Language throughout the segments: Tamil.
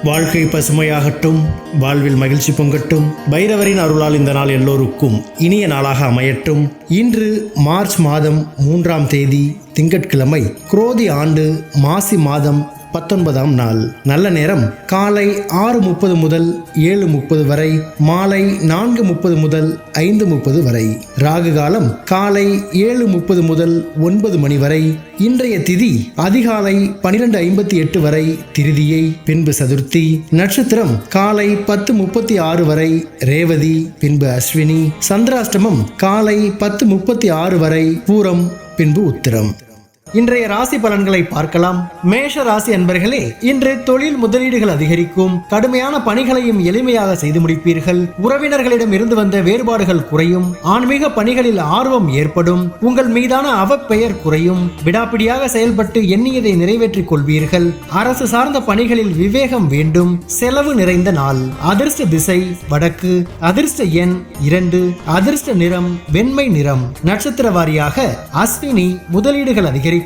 வாழ்க்கை பசுமையாகட்டும், வாழ்வில் மகிழ்ச்சி பொங்கட்டும். பைரவரின் அருளால் இந்த நாள் எல்லோருக்கும் இனிய நாளாக அமையட்டும். இன்று மார்ச் மாதம் 3ஆம் தேதி திங்கட்கிழமை, குரோதி ஆண்டு மாசி மாதம் 19ஆம் நாள். நல்ல நேரம் காலை 6:30 முதல் 7:30 வரை, மாலை 4:30 முதல் 5:30 வரை. ராகு காலம் காலை 7:30 முதல் 9 மணி வரை. இன்றைய திதி அதிகாலை 12:58 வரை திருதியை, பின்பு சதுர்த்தி. நட்சத்திரம் காலை 10:36 வரை ரேவதி, பின்பு அஸ்வினி. சந்திராஷ்டமம் காலை 10:36 வரை பூரம், பின்பு உத்திரம். இன்றைய ராசி பலன்களை பார்க்கலாம். மேஷ ராசி அன்பர்களே, இன்று தொழில் முதலீடுகள் அதிகரிக்கும். கடுமையான பணிகளையும் எளிமையாக செய்து முடிப்பீர்கள். உறவினர்களிடம் இருந்து வந்த வேறுபாடுகள் குறையும். ஆன்மீக பணிகளில் ஆர்வம் ஏற்படும். உங்கள் மீதான அவப்பெயர் குறையும். விடாப்பிடியாக செயல்பட்டு எண்ணியதை நிறைவேற்றிக் கொள்வீர்கள். அரசு சார்ந்த பணிகளில் விவேகம் வேண்டும். செலவு நிறைந்த நாள். அதிர்ஷ்ட திசை வடக்கு. அதிர்ஷ்ட எண் 2. அதிர்ஷ்ட நிறம் வெண்மை நிறம். நட்சத்திர வாரியாக அஸ்வினி முதலீடுகள் அதிகரிக்கும்.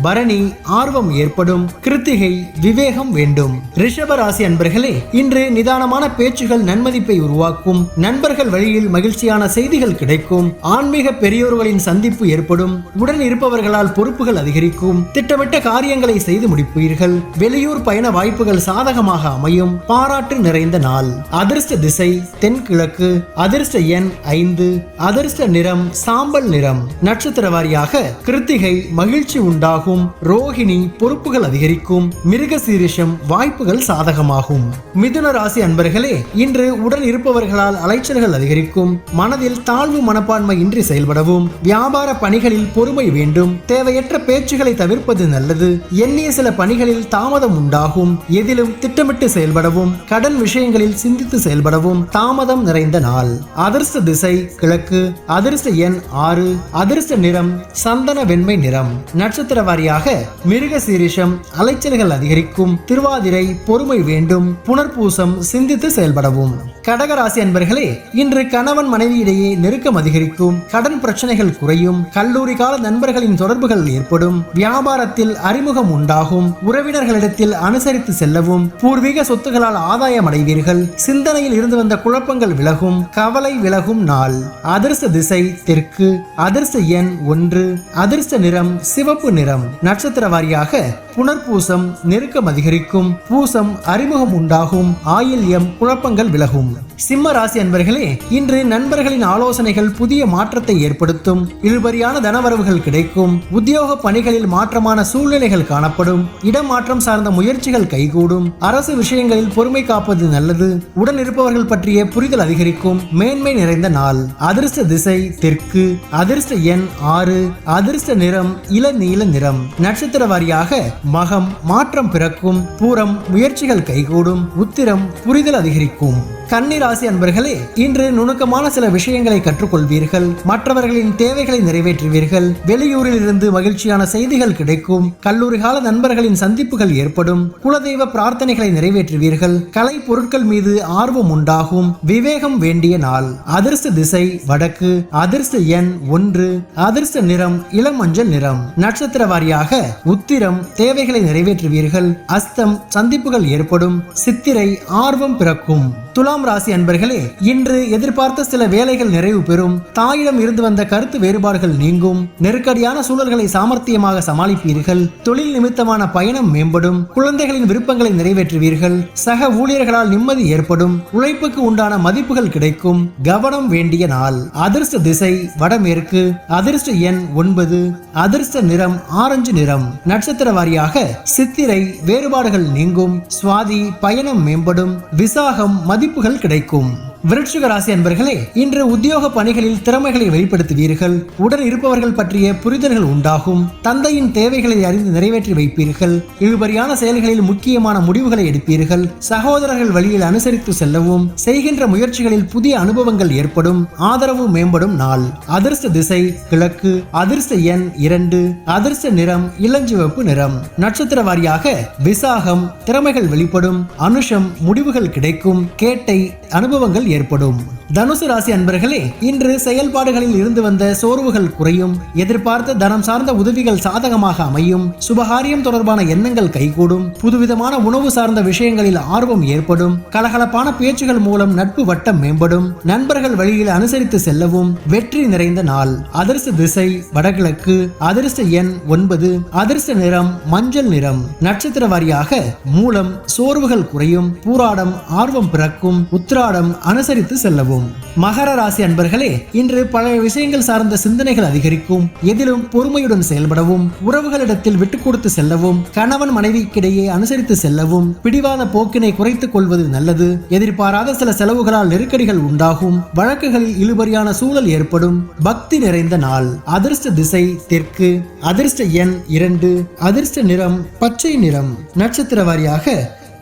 பரணி ஆர்வம் ஏற்படும். கிருத்திகை விவேகம் வேண்டும். ரிஷப ராசி அன்பர்களே, இன்று நிதானமான பேச்சுகள் நன்மதிப்பை உருவாக்கும். நண்பர்கள் வழியில் மகிழ்ச்சியான செய்திகள் கிடைக்கும். ஆன்மீக பெரியோர்களின் சந்திப்பு ஏற்படும். உடன் இருப்பவர்களால் பொறுப்புகள் அதிகரிக்கும். திட்டமிட்ட காரியங்களை செய்து முடிப்பீர்கள். வெளியூர் பயண வாய்ப்புகள் சாதகமாக அமையும். பாராட்டு நிறைந்த நாள். அதிர்ஷ்ட திசை தென்கிழக்கு. அதிர்ஷ்ட எண் 5. அதிர்ஷ்ட நிறம் சாம்பல் நிறம். நட்சத்திர வாரியாக கிருத்திகை மகிழ்ச்சி உண்டாகும். ரோஹிணி பொறுப்புகள் அதிகரிக்கும். மிருகசீரிஷம் வாய்ப்புகள் சாதகமாகும். மிதுன ராசி அன்பர்களே, இன்று உடன் இருப்பவர்களால் அலைச்சல்கள் அதிகரிக்கும். மனதில் தாழ்வு மனப்பான்மை இன்றி செயல்படவும். வியாபார பணிகளில் பொறுமை வேண்டும். தேவையற்ற பேச்சுகளை தவிர்ப்பது நல்லது. எண்ணிய சில பணிகளில் தாமதம் உண்டாகும். எதிலும் திட்டமிட்டு செயல்படவும். கடன் விஷயங்களில் சிந்தித்து செயல்படவும். தாமதம் நிறைந்த நாள். அதிர்ஷ்ட திசை கிழக்கு. அதிர்ஷ்ட எண் 6. அதிர்ஷ்ட நிறம் சந்தன வெண்மை நிறம். நட்சத்திர வாரியாக மிருக சீரிஷம் அலைச்சல்கள் அதிகரிக்கும். திருவாதிரை பொறுமை வேண்டும். புனர்பூசம் சிந்தித்து செயல்படவும். கடகராசி அன்பர்களே, இன்று கணவன் மனைவியிடையே நெருக்கம் அதிகரிக்கும். கடன் பிரச்சனைகள் குறையும். கல்லூரி கால நண்பர்களின் தொடர்புகள் ஏற்படும். வியாபாரத்தில் அறிமுகம் உண்டாகும். உறவினர்களிடத்தில் அனுசரித்து செல்லவும். பூர்வீக சொத்துகளால் ஆதாயம் அடைவீர்கள். சிந்தனையில் இருந்து வந்த குழப்பங்கள் விலகும். கவலை விலகும் நாள். அதிர்ஷ்ட திசை தெற்கு. அதிர்ஷ்ட எண் 1. அதிர்ஷ்ட நிறம் சிவப்பு நிறம். நட்சத்திர வாரியாக புனர்பூசம் நெருக்கம் அதிகரிக்கும். பூசம் அறிமுகம் உண்டாகும். ஆயில்யம் குழப்பங்கள் விலகும். சிம்ம ராசி அன்பர்களே, இன்று நண்பர்களின் ஆலோசனைகள் புதிய மாற்றத்தை ஏற்படுத்தும். இழுபறியான தனவரவுகள் கிடைக்கும். உத்தியோக பணிகளில் மாற்றமான சூழ்நிலைகள் காணப்படும். இடமாற்றம் சார்ந்த முயற்சிகள் கைகூடும். அரசு விஷயங்களில் பொறுமை காப்பது நல்லது. உடன் இருப்பவர்கள் பற்றிய புரிதல் அதிகரிக்கும். மேன்மை நிறைந்த நாள். அதிர்ஷ்ட திசை தெற்கு. அதிர்ஷ்ட எண் 6. அதிர்ஷ்ட நிறம் இளநீல நிறம். நட்சத்திர வாரியாக மகம் மாற்றம் பிறக்கும். பூரம் முயற்சிகள் கைகூடும். உத்திரம் புரிதல் அதிகரிக்கும். கன்னி ராசி அன்பர்களே, இன்று நுணுக்கமான சில விஷயங்களை கற்றுக்கொள்வீர்கள். மற்றவர்களின் தேவைகளை நிறைவேற்றுவீர்கள். வெளியூரில் இருந்து மகிழ்ச்சியான செய்திகள் கிடைக்கும். கல்லூரி கால நண்பர்களின் சந்திப்புகள் ஏற்படும். குலதெய்வ பிரார்த்தனைகளை நிறைவேற்றுவீர்கள். கலை பொருட்கள் மீது ஆர்வம் உண்டாகும். விவேகம் வேண்டிய நாள். அதிர்ஷ்ட திசை வடக்கு. அதிர்ஷ்ட எண் 1. அதிர்ஷ்ட நிறம் இளம் மஞ்சள் நிறம். நட்சத்திர வாரியாக உத்திரம் தேவைகளை நிறைவேற்றுவீர்கள். அஸ்தம் சந்திப்புகள் ஏற்படும். சித்திரை ஆர்வம் பிறக்கும். துலாம் ராசி அன்பர்களே, இன்று எதிர்பார்த்த சில வேலைகள் நிறைவு பெறும். தாயிடம் இருந்து வந்த கருத்து வேறுபாடுகள் நீங்கும். நெருக்கடியான சூழல்களை சாமர்த்தியமாக சமாளிப்பீர்கள். தொழில் நிமித்தமான பயணம் மேம்படும். குழந்தைகளின் விருப்பங்களை நிறைவேற்றுவீர்கள். சக ஊழியர்களால் நிம்மதி ஏற்படும். உழைப்புக்கு உண்டான மதிப்புகள் கிடைக்கும். கவனம் வேண்டிய நாள். அதிர்ஷ்ட திசை வடமேற்கு. அதிர்ஷ்ட எண் 9. அதிர்ஷ்ட நிறம் ஆரஞ்சு நிறம். நட்சத்திர வாரியாக சித்திரை வேறுபாடுகள் நீங்கும். சுவாதி பயணம் மேம்படும். விசாகம் மதிப்புகள் கிடைக்கும். விருட்சிக ராசி அன்பர்களே, இன்று உத்தியோக பணிகளில் திறமைகளை வெளிப்படுத்துவீர்கள். உடன் இருப்பவர்கள் பற்றிய புரிதல்கள் உண்டாகும். தந்தையின் தேவைகளை அறிந்து நிறைவேற்றி வைப்பீர்கள். இழுபறியான செயல்களில் முக்கியமான முடிவுகளை எடுப்பீர்கள். சகோதரர்கள் வழியில் அனுசரித்து செல்லவும். செய்கின்ற முயற்சிகளில் புதிய அனுபவங்கள் ஏற்படும். ஆதரவு மேம்படும் நாள். அதிர்ஷ்ட திசை கிழக்கு. அதிர்ஷ்ட எண் 2. அதிர்ஷ்ட நிறம் இளஞ்சிவப்பு நிறம். நட்சத்திர வாரியாக விசாகம் திறமைகள் வெளிப்படும். அனுஷம் முடிவுகள் கிடைக்கும். கேட்டை அனுபவங்கள் சூழல் ஏற்படும். தனுசு ராசி அன்பர்களே, இன்று செயல்பாடுகளில் இருந்து வந்த சோர்வுகள் குறையும். எதிர்பார்த்த தனம் சார்ந்த உதவிகள் சாதகமாக அமையும். சுபகாரியம் தொடர்பான எண்ணங்கள் கைகூடும். புதுவிதமான உணவு சார்ந்த விஷயங்களில் ஆர்வம் ஏற்படும். கலகலப்பான பேச்சுகள் மூலம் நட்பு வட்டம் மேம்படும். நண்பர்கள் வழியில் அனுசரித்து செல்லவும் வெற்றி நிறைந்த நாள். அதிர்ஷ்ட திசை வடகிழக்கு. அதிர்ஷ்ட எண் 9. அதிர்ஷ்ட நிறம் மஞ்சள் நிறம். நட்சத்திர வாரியாக மூலம் சோர்வுகள் குறையும். பூராடம் ஆர்வம் பிறக்கும். உத்திராடம் அனுசரித்து செல்லவும். மகர ராசி அன்பர்களே, இன்று பழைய விஷயங்கள் சார்ந்த சிந்தனைகள் அதிகரிக்கும். எதிலும் பொறுமையுடன் செயல்படவும், உறவுகளிடத்தில் விட்டுக் கொடுத்து செல்லவும், கணவன் மனைவிக்கிடையே அனுசரித்து செல்லவும், பிடிவாத போக்கினை குறைத்துக் கொள்வது நல்லது. எதிர்பாராத சில செலவுகளால் நெருக்கடிகள் உண்டாகும். வழக்குகளில் இழுபறியான சூழல் ஏற்படும். பக்தி நிறைந்த நாள். அதிர்ஷ்ட திசை தெற்கு. அதிர்ஷ்ட எண் 2. அதிர்ஷ்ட நிறம் பச்சை நிறம். நட்சத்திர வாரியாக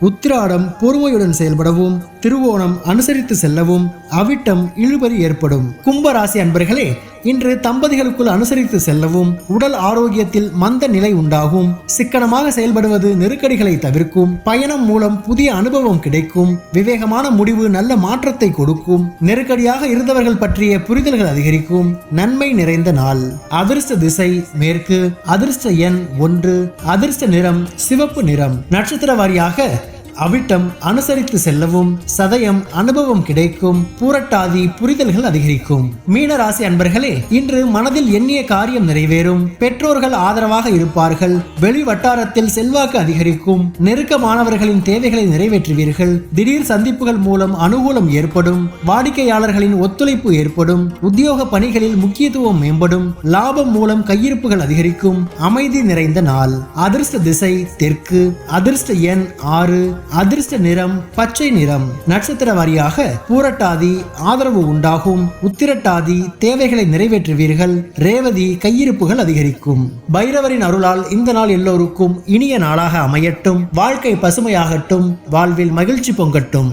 உத்திராடம் பொறுமையுடன் செயல்படவும், திருவோணம் அனுசரித்து செல்லவும், அவிட்டம் இழுபறி ஏற்படும். கும்பராசி அன்பர்களே, இன்று தம்பதிகளுக்குள் அனுசரித்து செல்லவும், உடல் ஆரோக்கியத்தில் மந்த நிலை உண்டாகும். சிக்கனமாக செயல்படுவது நெருக்கடிகளை தவிர்க்கும். பயணம் மூலம் புதிய அனுபவம் கிடைக்கும். விவேகமான முடிவு நல்ல மாற்றத்தை கொடுக்கும். நெருக்கடியாக இருந்தவர்கள் பற்றிய புரிதல்கள் அதிகரிக்கும். நன்மை நிறைந்த நாள். அதிர்ஷ்ட திசை மேற்கு. அதிர்ஷ்ட எண் 1. அதிர்ஷ்ட நிறம் சிவப்பு நிறம். நட்சத்திர வாரியாக அவிட்டம் அனுசரித்து செல்லவும், சதயம் அனுபவம் கிடைக்கும். பூரட்டாதி புரிதல்கள் அதிகரிக்கும். மீன ராசி அன்பர்களே, இன்று மனதில் எண்ணிய காரியம் நிறைவேறும். பெற்றோர்கள் ஆதரவாக இருப்பார்கள். வெளி வட்டாரத்தில் செல்வாக்கு அதிகரிக்கும். நெருக்கமானவர்களின் தேவைகளை நிறைவேற்றுவீர்கள். திடீர் சந்திப்புகள் மூலம் அனுகூலம் ஏற்படும். வாடிக்கையாளர்களின் ஒத்துழைப்பு ஏற்படும். உத்தியோக பணிகளில் முக்கியத்துவம் மேம்படும். லாபம் மூலம் கையிருப்புகள் அதிகரிக்கும். அமைதி நிறைந்த நாள். அதிர்ஷ்ட திசை தெற்கு. அதிர்ஷ்ட எண் 6. அதிர்ஷ்ட நிறம் பச்சை நிறம். நட்சத்திர வாரியாக பூரட்டாதி ஆதரவு உண்டாகும். உத்திரட்டாதி தேவைகளை நிறைவேற்றுவீர்கள். ரேவதி கையிருப்புகள் அதிகரிக்கும். பைரவரின் அருளால் இந்த நாள் எல்லோருக்கும் இனிய நாளாக அமையட்டும். வாழ்க்கை பசுமையாகட்டும். வாழ்வில் மகிழ்ச்சி பொங்கட்டும்.